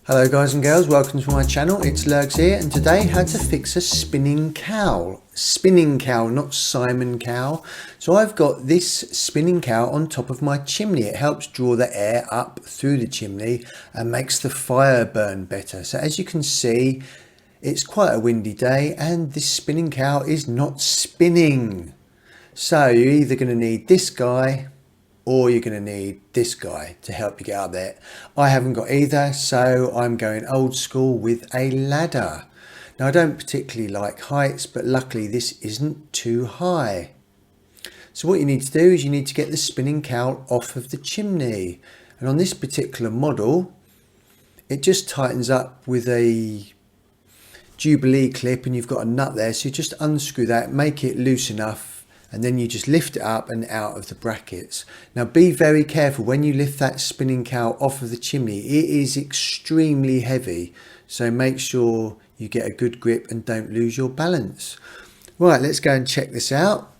Hello guys and girls, welcome to my channel. It's Lurgs here, and today how to fix a spinning cowl. Spinning cowl, not Simon Cowl. So I've got this spinning cowl on top of my chimney. It helps draw the air up through the chimney and makes the fire burn better. So as you can see, it's quite a windy day and this spinning cowl is not spinning. So you're either going to need this guy or you're going to need this guy to help you get up there. I haven't got either, so I'm going old school with a ladder. Now I don't particularly like heights, but luckily this isn't too high. So what you need to do is you need to get the spinning cowl off of the chimney. And on this particular model, it just tightens up with a Jubilee clip, and you've got a nut there. So you just unscrew that, make it loose enough, and then you just lift it up and out of the brackets. Now be very careful when you lift that spinning cowl off of the chimney. It is extremely heavy, so make sure you get a good grip and don't lose your balance. Right, let's go and check this out.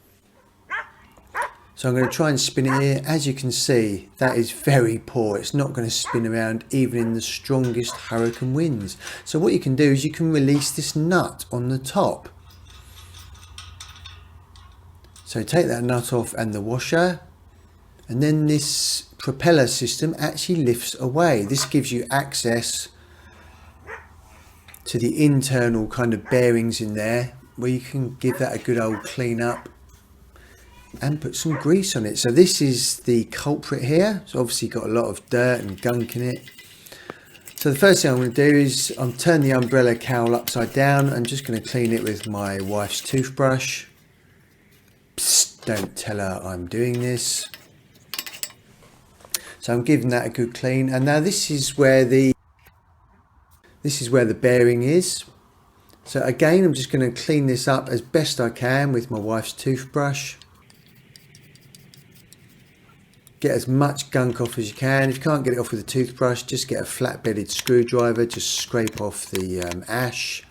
So I'm going to try and spin it here. As you can see, that is very poor. It's not going to spin around even in the strongest hurricane winds. So what you can do is you can release this nut on the top. So take that nut off and the washer, and then this propeller system actually lifts away. This gives you access to the internal kind of bearings in there, where you can give that a good old clean up and put some grease on it. So this is the culprit here. It's obviously got a lot of dirt and gunk in it. So the first thing I'm going to do is I'm turn the umbrella cowl upside down. I'm just going to clean it with my wife's toothbrush. Psst, don't tell her I'm doing this. So I'm giving that a good clean, and now this is where the bearing is. So again, I'm just going to clean this up as best I can with my wife's toothbrush. Get as much gunk off as you can. If you can't get it off with a toothbrush, just get a flat-bedded screwdriver, just scrape off the ash.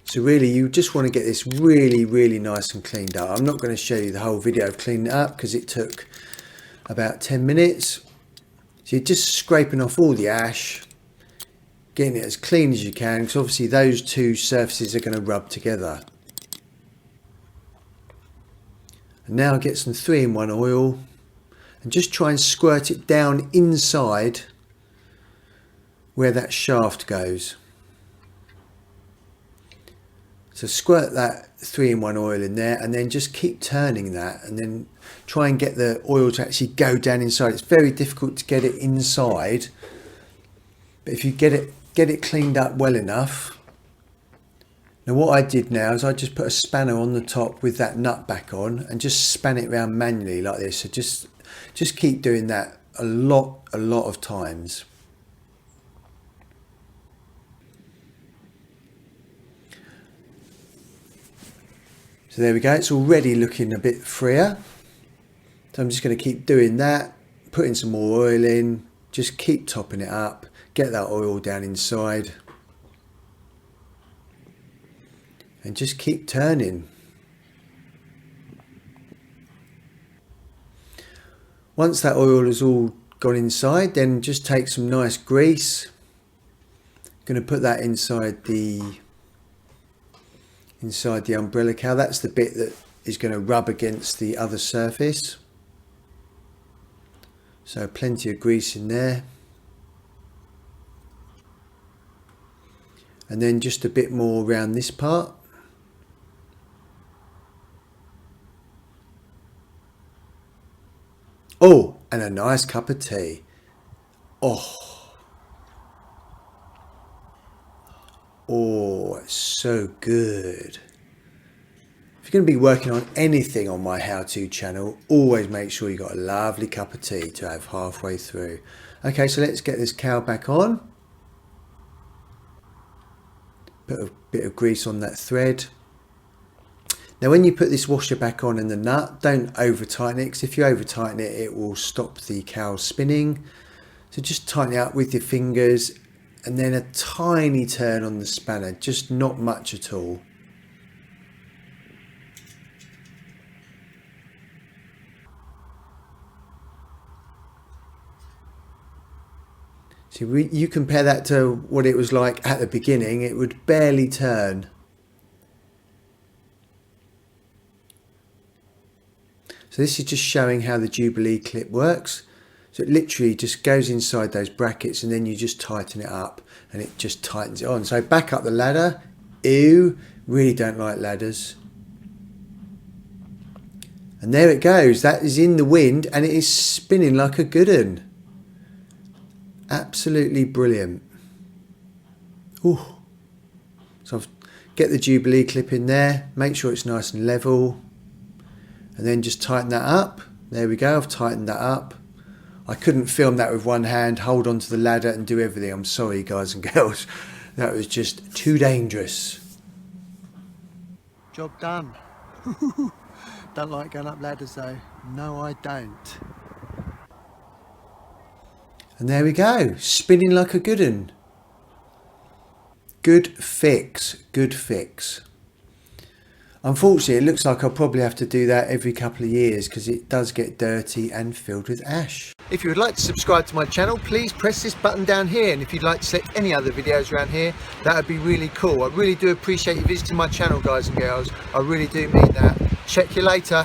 So really, you just want to get this really nice and cleaned up. I'm not going to show you the whole video of cleaning it up because it took about 10 minutes. So you're just scraping off all the ash, getting it as clean as you can, because obviously those two surfaces are going to rub together. And now get some 3-in-1 oil and just try and squirt it down inside where that shaft goes. So squirt that 3-in-1 oil in there, and then just keep turning that, and then try and get the oil to actually go down inside. It's very difficult to get it inside, but if you get it cleaned up well enough. Now what I did now is I just put a spanner on the top with that nut back on and just span it around manually like this. So just keep doing that a lot of times. So there we go, it's already looking a bit freer. So I'm just going to keep doing that, putting some more oil in, just keep topping it up, get that oil down inside. And just keep turning. Once that oil has all gone inside, then just take some nice grease. Going to put that inside the umbrella cowl. That's the bit that is going to rub against the other surface. So plenty of grease in there. And then just a bit more around this part. Oh, and a nice cup of tea. Oh, it's so good. If you're going to be working on anything on my how-to channel, always make sure you've got a lovely cup of tea to have halfway through. Okay, so let's get this cowl back on. Put a bit of grease on that thread. Now when you put this washer back on and the nut, don't over tighten it, because if you over tighten it, it will stop the cowl spinning. So just tighten it up with your fingers, and then a tiny turn on the spanner, just not much at all. See, you compare that to what it was like at the beginning, it would barely turn. So this is just showing how the Jubilee clip works. So it literally just goes inside those brackets and then you just tighten it up and it just tightens it on. So back up the ladder. Ew, really don't like ladders. And there it goes. That is in the wind and it is spinning like a good un. Absolutely brilliant. Ooh. So get the Jubilee clip in there, make sure it's nice and level, and then just tighten that up. There we go, I've tightened that up. I couldn't film that with one hand, hold onto the ladder and do everything. I'm sorry guys and girls, that was just too dangerous. Job done. Don't like going up ladders though. No, I don't. And there we go, spinning like a good un. Good fix, good fix. Unfortunately, it looks like I'll probably have to do that every couple of years because it does get dirty and filled with ash. If you would like to subscribe to my channel, please press this button down here. And if you'd like to select any other videos around here, that would be really cool. I really do appreciate you visiting my channel, guys and girls. I really do mean that. Check you later.